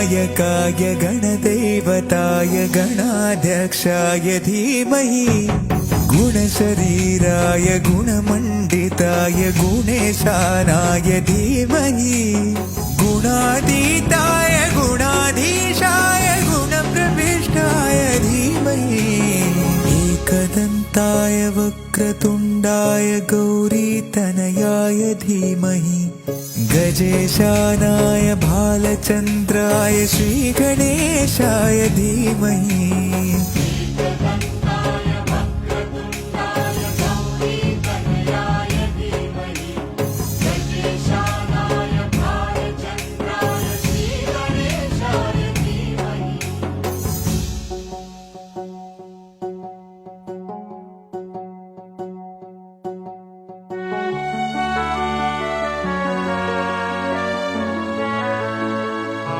गणनायकाय गणदेवताय गणाध्यक्षाय धीमहि गुणशरीराय गुणमण्डिताय गुणेशानाय धीमहि गुणातीताय गुणाधीशाय गुणप्रविष्टाय धीमहि एकदन्ताय वक्रतुण्डाय गौरीतनयाय धीमहि गजेशानाय भालचन्द्राय श्रीगणेशाय धीमहि